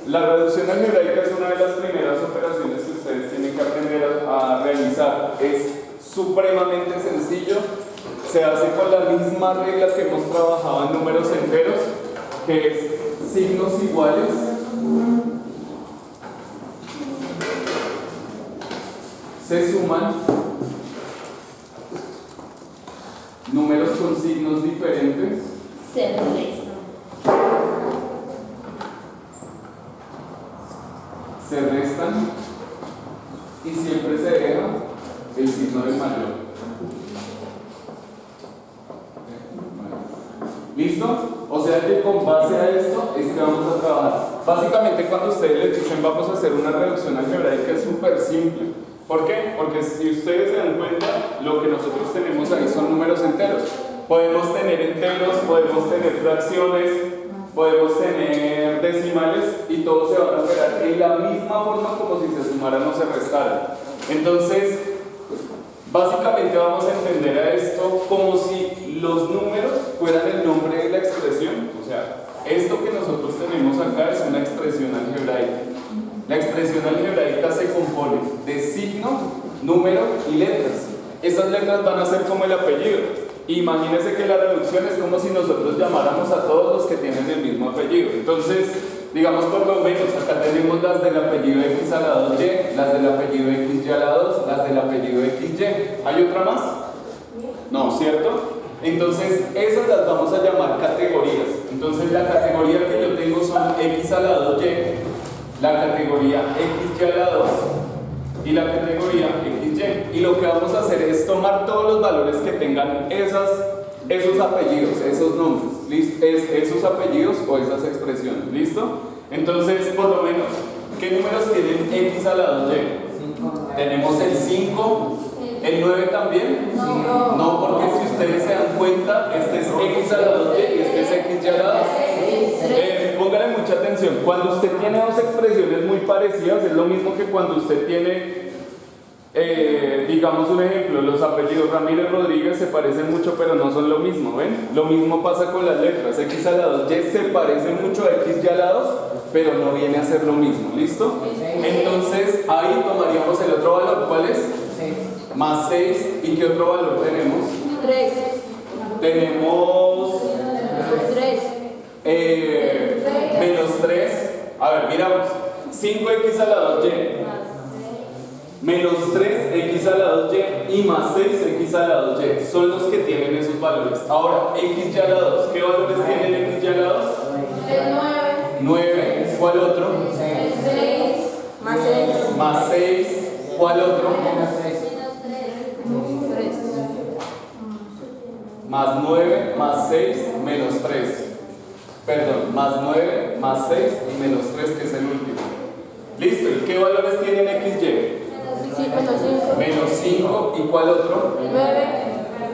La reducción algebraica es una de las primeras operaciones que ustedes tienen que aprender a realizar. Es supremamente sencillo. Se hace con la misma regla que hemos trabajado en números enteros, que es signos iguales se suman, números con signos diferentes se restan. Se restan y siempre se deja el signo del mayor. ¿Listo? O sea que con base a esto es que vamos a trabajar. Básicamente cuando ustedes les dicen vamos a hacer una reducción algebraica es súper simple. ¿Por qué? Porque si ustedes se dan cuenta, lo que nosotros tenemos ahí son números enteros. Podemos tener enteros, podemos tener fracciones, podemos tener decimales y todo se va a operar en la misma forma como si se sumaran o se restaran. Entonces, básicamente vamos a entender a esto como si los números fueran el nombre de la expresión. O sea, esto que nosotros tenemos acá es una expresión algebraica. La expresión algebraica se compone de signo, número y letras. Esas letras van a ser como el apellido. Imagínense que la reducción es como si nosotros llamáramos a todos los que tienen el mismo apellido. Entonces, digamos por lo menos, acá tenemos las del apellido X a la 2Y, las del apellido XY a la 2, las del apellido XY. ¿Hay otra más? No, ¿cierto? Entonces, esas las vamos a llamar categorías. Entonces, la categoría que yo tengo son X a la 2Y, la categoría XY a la 2 y la categoría XY. Y lo que vamos a hacer es tomar todos los valores que tengan esos apellidos, esos nombres, esos apellidos o esas expresiones. ¿Listo? Entonces, por lo menos, ¿qué números tienen X a la 2Y? Tenemos el 5, el 9 también. No, porque si ustedes se dan cuenta, este es X a la 2Y y este es XY a la 2. Póngale mucha atención. Cuando usted tiene dos expresiones muy parecidas, es lo mismo que cuando usted tiene, digamos un ejemplo, los apellidos Ramírez Rodríguez se parecen mucho, pero no son lo mismo, ¿ven? Lo mismo pasa con las letras. X a la 2Y se parece mucho a XY a la 2, pero no viene a ser lo mismo, ¿listo? Entonces, ahí tomaríamos el otro valor. ¿Cuál es? Más 6. ¿Y qué otro valor tenemos? 3. Tenemos... 3. Menos 3. A ver, miramos. 5x a la 2y. Menos 3x a la 2y y más 6x a la 2y. Son los que tienen esos valores. Ahora, xy a la 2. ¿Qué valores tienen xy a la 2? El 9. 9. ¿Cuál otro? El 6. Más 6. Más 6. ¿Cuál otro? Menos 3. Más 9, más 6, menos 3. Perdón, más 9, más 6 y menos 3, que es el último. ¿Listo? ¿Y qué valores tienen XY? Menos 5. ¿Y cuál otro? 9.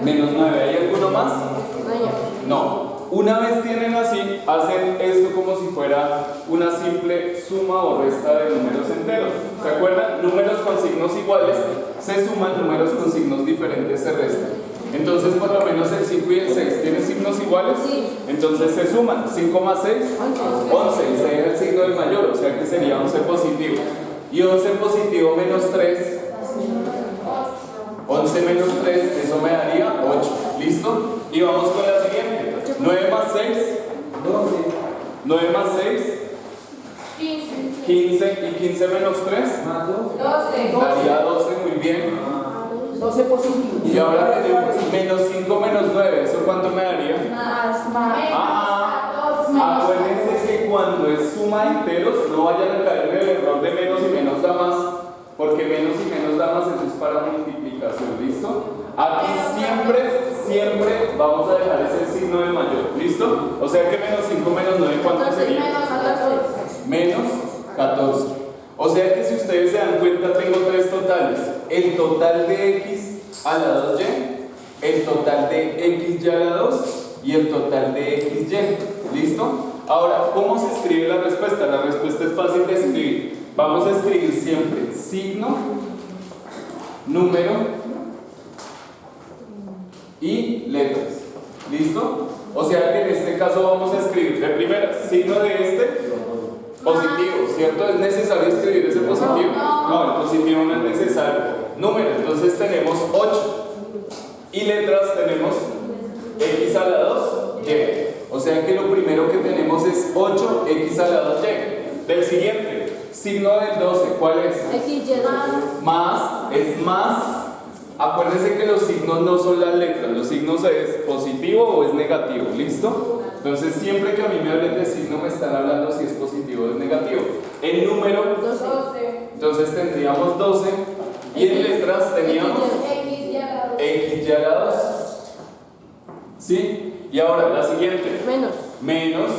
Menos 9. ¿Hay alguno más? No. Una vez tienen así, hacen esto como si fuera una simple suma o resta de números enteros. ¿Se acuerdan? Números con signos iguales se suman, números con signos diferentes se restan. Entonces, por lo menos el 5 y el 6 tienen signos iguales. Sí. Entonces se suman. 5 más 6, 11. Y se deja el signo del mayor, o sea que sería 11 positivo. Y 11 positivo menos 3. 11 menos 3, eso me daría 8. ¿Listo? Y vamos con la siguiente. 9 más 6, 12. 9 más 6, 15. Y 15 menos 3, 12. daría 12, muy bien. 12 positivo. Y ahora tenemos menos 5 menos 9, ¿eso cuánto me daría? Acuérdense que cuando es suma de enteros, no vayan a caer en el error de menos y menos da más, porque menos y menos da más eso es para multiplicación, ¿listo? Aquí siempre vamos a dejar ese signo del mayor, ¿listo? O sea que menos 5 menos 9, ¿cuánto sería? Menos 14. O sea que si ustedes se dan cuenta, tengo tres totales. El total de x a la 2y, el total de xy a la 2 y el total de xy. ¿Listo? Ahora, ¿cómo se escribe la respuesta? La respuesta es fácil de escribir. Vamos a escribir siempre signo, número y letras. ¿Listo? O sea que en este caso vamos a escribir de primera signo de este Positivo, ¿cierto? ¿Es necesario escribir ese positivo? No, el positivo no es necesario. Número, entonces tenemos 8. Y letras tenemos x a la 2y. O sea que lo primero que tenemos es 8x a la 2y. Del siguiente, signo del 12, ¿cuál es? XY. Más, es más. Acuérdense que los signos no son las letras, los signos es positivo o es negativo, ¿listo? Entonces siempre que a mí me hablen de signo me están hablando si es positivo o es negativo. El número, 12. entonces tendríamos 12 y en letras teníamos x a la 2. ¿Sí? Y ahora la siguiente, Menos. menos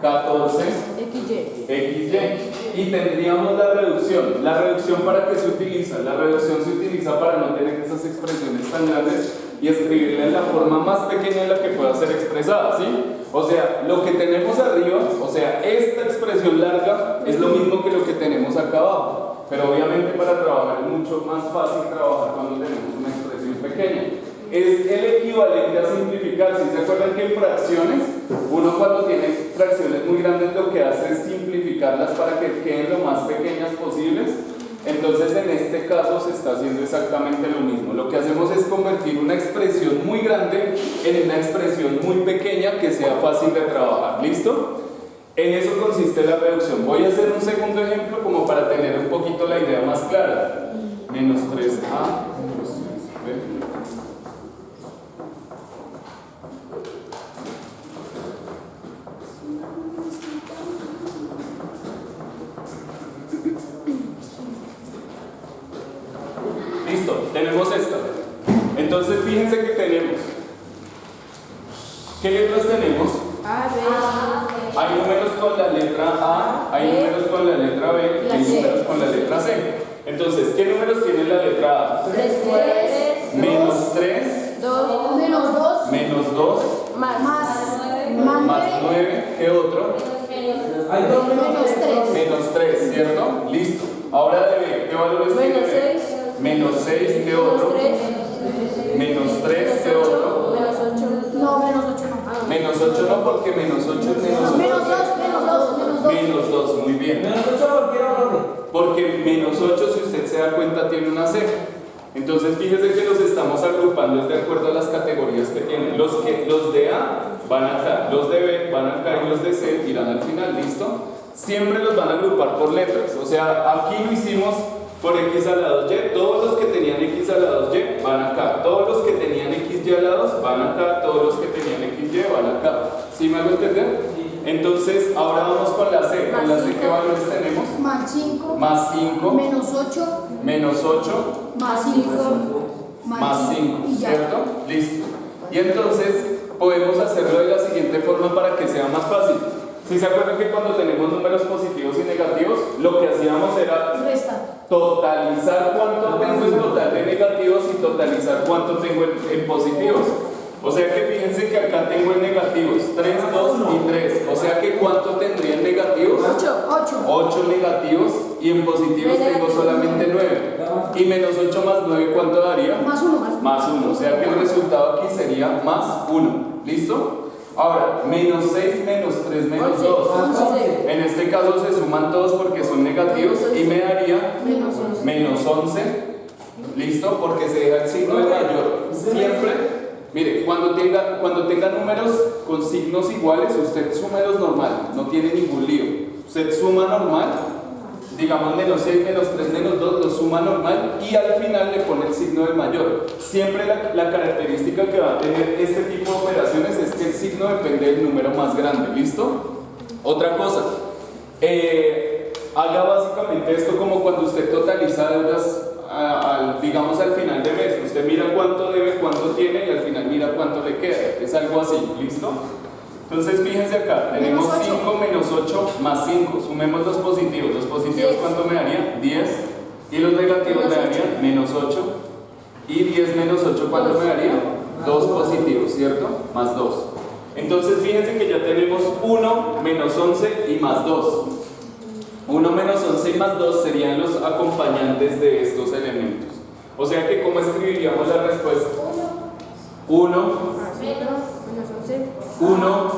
14 XY. XY. Y tendríamos la reducción. ¿La reducción para qué se utiliza? La reducción se utiliza para no tener esas expresiones tan grandes y escribirla en la forma más pequeña en la que pueda ser expresada, ¿sí? O sea, lo que tenemos arriba, o sea, esta expresión larga es lo mismo que lo que tenemos acá abajo. Pero obviamente para trabajar es mucho más fácil trabajar cuando tenemos una expresión pequeña. Es el equivalente a simplificar. Si se acuerdan que en fracciones, uno cuando tiene fracciones muy grandes lo que hace es simplificarlas para que queden lo más pequeñas posibles. Entonces en este caso se está haciendo exactamente lo mismo. Lo que hacemos es convertir una expresión muy grande en una expresión muy pequeña que sea fácil de trabajar. ¿Listo? En eso consiste la reducción. Voy a hacer un segundo ejemplo como para tener un poquito la idea más clara. Menos 3a menos 6b. Listo, tenemos esta. Entonces fíjense que tenemos. ¿Qué letras tenemos? A, B. Hay números con la letra A, hay números con la letra B y hay números con la letra C. Entonces, ¿qué números tiene la letra A? 3. Menos 3, 2. Menos 2. menos 2, Más. más 9, ¿qué otro? Menos 3. Menos 3, ¿cierto? Listo. Ahora de B, ¿qué valores tiene Menos B? 6. Menos 6, ¿qué otro? Menos 3, ¿qué otro? Menos 8. No, menos 8 no. Menos 8 no, porque menos 8 es menos 8. Menos 2. Menos 2, muy bien. Porque menos 8, si usted se da cuenta, tiene una C. Entonces fíjese que los estamos agrupando es de acuerdo a las categorías que tienen. Los de A van acá, los de B van acá y los de C irán al final, ¿listo? Siempre los van a agrupar por letras. O sea, aquí lo hicimos por x a la 2y. Todos los que tenían x a la 2y van acá. Todos los que tenían xy a la 2 van acá. Todos los que tenían xy van acá. ¿Sí me hago entender? Entonces, ahora vamos con la C. ¿Con la C qué valores tenemos? Más 5. Más 5. Menos 8. Menos 8. Más 5. Más 5, Y ya. ¿cierto? Listo. Y entonces podemos hacerlo de la siguiente forma para que sea más fácil. Si se acuerdan que cuando tenemos números positivos y negativos, lo que hacíamos era Resta. totalizar cuánto tengo en total de negativos y totalizar cuánto tengo en positivos. O sea que fíjense que acá tengo en negativos 3, 2 y 3. O sea que ¿cuánto tendría en negativos? 8. 8 negativos y en positivos tengo solamente 9. Y menos 8 más 9, ¿cuánto daría? Más 1. Más 1. O sea que el resultado aquí sería más 1. ¿Listo? Ahora, menos 6, menos 3, menos 2. En este caso se suman todos porque son negativos y me daría menos 11. ¿Listo? Porque se deja el signo de mayor. Siempre, mire, cuando tenga números con signos iguales, usted súmelos normal, no tiene ningún lío. Usted suma normal, digamos menos 6, menos 3, menos 2, lo suma normal y al final le pone el signo del mayor. Siempre la característica que va a tener este tipo de operaciones es que el signo depende del número más grande, ¿listo? Otra cosa, haga básicamente esto como cuando usted totaliza deudas, digamos al final de mes. Usted mira cuánto debe, cuánto tiene y al final mira cuánto le queda. Es algo así, ¿listo? Entonces fíjense acá, tenemos 5 menos 8 más 5. Sumemos los positivos. ¿Los positivos cuánto me darían? 10. Y los negativos me darían menos 8. Y 10 menos 8, ¿cuánto me daría? 2 positivos, ¿cierto? Más 2. Entonces fíjense que ya tenemos 1 menos 11 y más 2. 1 menos 11 y más 2 serían los acompañantes de estos elementos. O sea que, ¿cómo escribiríamos la respuesta? 1 Menos 11. 1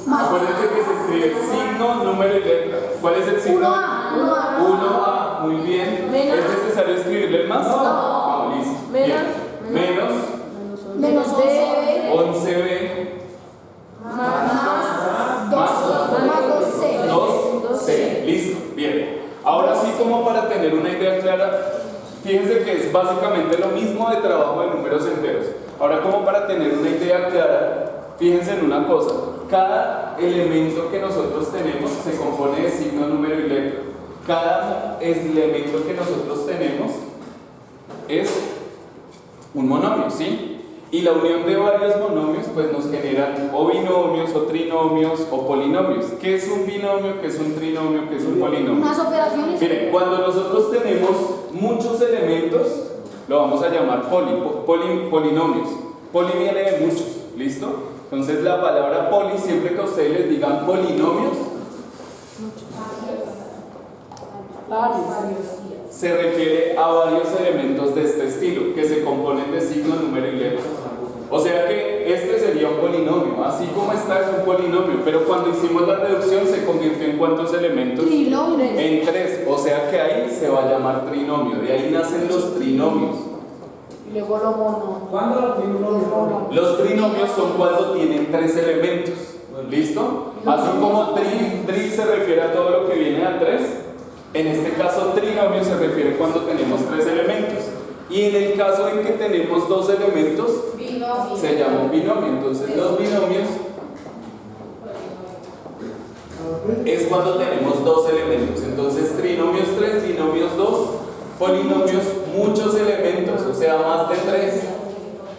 Más. Acuérdense que se escribe signo, número y letra. ¿Cuál es el signo? 1A. 1A. 1A, muy bien. Menos. ¿Es necesario escribirle el más? No, listo. Menos. Bien. Menos Menos 11B. 11B Más 2. Más. Más 2C. 2C. Listo, bien. Ahora sí, como para tener una idea clara, fíjense que es básicamente lo mismo de trabajo de números enteros. Ahora, como para tener una idea clara, fíjense en una cosa. Cada elemento que nosotros tenemos se compone de signo, número y letra. Cada elemento que nosotros tenemos es un monomio, ¿sí? Y la unión de varios monomios pues nos generan o binomios, o trinomios, o polinomios. ¿Qué es un binomio? ¿Qué es un trinomio? ¿Qué es un polinomio? Unas operaciones. Miren, cuando nosotros tenemos muchos elementos, lo vamos a llamar polinomios. Poli viene de muchos, ¿listo? Entonces la palabra poli, siempre que a ustedes les digan polinomios, se refiere a varios elementos de este estilo, que se componen de signo, número y letra. O sea que este sería un polinomio, así como está es un polinomio, pero cuando hicimos la reducción se convirtió en ¿cuántos elementos? Trinomios. En 3, o sea que ahí se va a llamar trinomio, de ahí nacen los trinomios. Y luego lo mono. ¿Cuándo los trinomios? Los trinomios son cuando tienen 3 elementos, ¿listo? Así como tri se refiere a todo lo que viene a 3, en este caso trinomio se refiere cuando tenemos 3 elementos. Y en el caso en que tenemos 2 elementos, se llama un binomio. Entonces los binomios es cuando tenemos 2 elementos. Entonces trinomios 3, binomios 2, polinomios muchos elementos, o sea más de 3.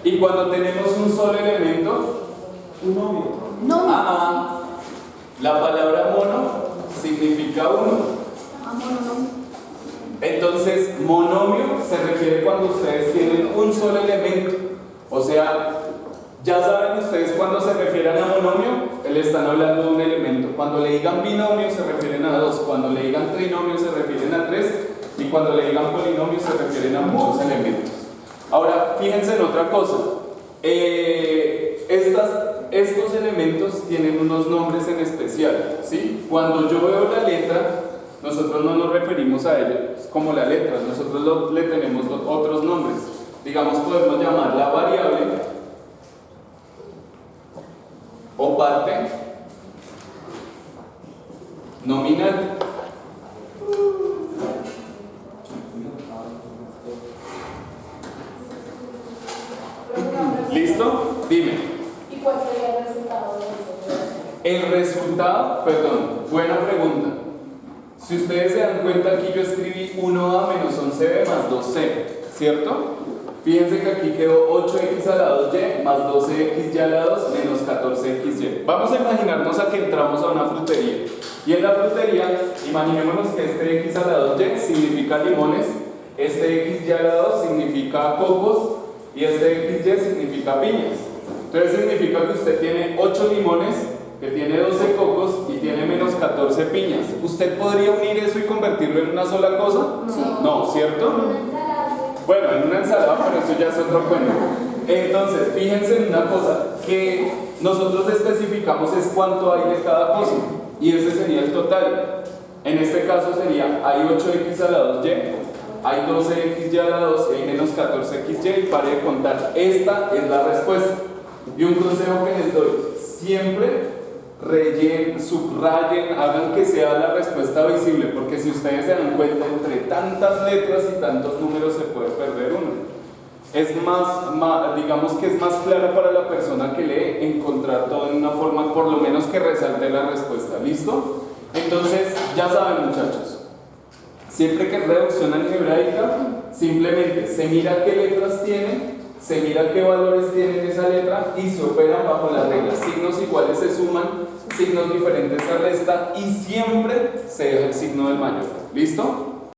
Y cuando tenemos un solo elemento, Un novio. No. la palabra mono significa 1. Monomio. Entonces, monomio se refiere cuando ustedes tienen un solo elemento. O sea, ya saben ustedes cuando se refieren a monomio, le están hablando de un elemento. Cuando le digan binomio se refieren a 2. Cuando le digan trinomio se refieren a 3. Y cuando le digan polinomio se refieren a muchos elementos. Ahora, fíjense en otra cosa. Estos elementos tienen unos nombres en especial, ¿sí? Cuando yo veo la letra, nosotros no nos referimos a ella como la letra, nosotros le tenemos otros nombres. Digamos, podemos llamarla variable o parte nominal. ¿Listo? Dime. ¿Y cuál sería el resultado de eso? El resultado, perdón, buena pregunta. Si ustedes se dan cuenta, aquí yo escribí 1a menos 11b más 2c, ¿cierto? Fíjense que aquí quedó 8x a la 2y más 12x a la 2 menos 14xy. Vamos a imaginarnos a que entramos a una frutería. Y en la frutería, imaginémonos que este x a la 2y significa limones, este xy a la 2 significa cocos y este xy significa piñas. Entonces significa que usted tiene 8 limones, que tiene 12 cocos y tiene menos 14 piñas. ¿Usted podría unir eso y convertirlo en una sola cosa? No, ¿cierto? Bueno, en una ensalada, pero eso ya es otro cuento. Entonces, fíjense en una cosa, que nosotros especificamos es cuánto hay de cada cosa, y ese sería el total. En este caso sería, hay 8x a la 2y, hay 12xy a la 2 y hay menos 14xy, y pare de contar. Esta es la respuesta. Y un consejo que les doy, siempre rellenen, subrayen, hagan que sea la respuesta visible, porque si ustedes se dan cuenta, entre tantas letras y tantos números se puede perder uno. Es más, digamos que es más clara para la persona que lee encontrar todo en una forma, por lo menos que resalte la respuesta. ¿Listo? Entonces, ya saben, muchachos, siempre que es reducción algebraica, simplemente se mira qué letras tiene, se mira qué valores tiene esa letra y se operan bajo las reglas. Signos iguales se suman, signos diferentes se restan y siempre se deja el signo del mayor. ¿Listo?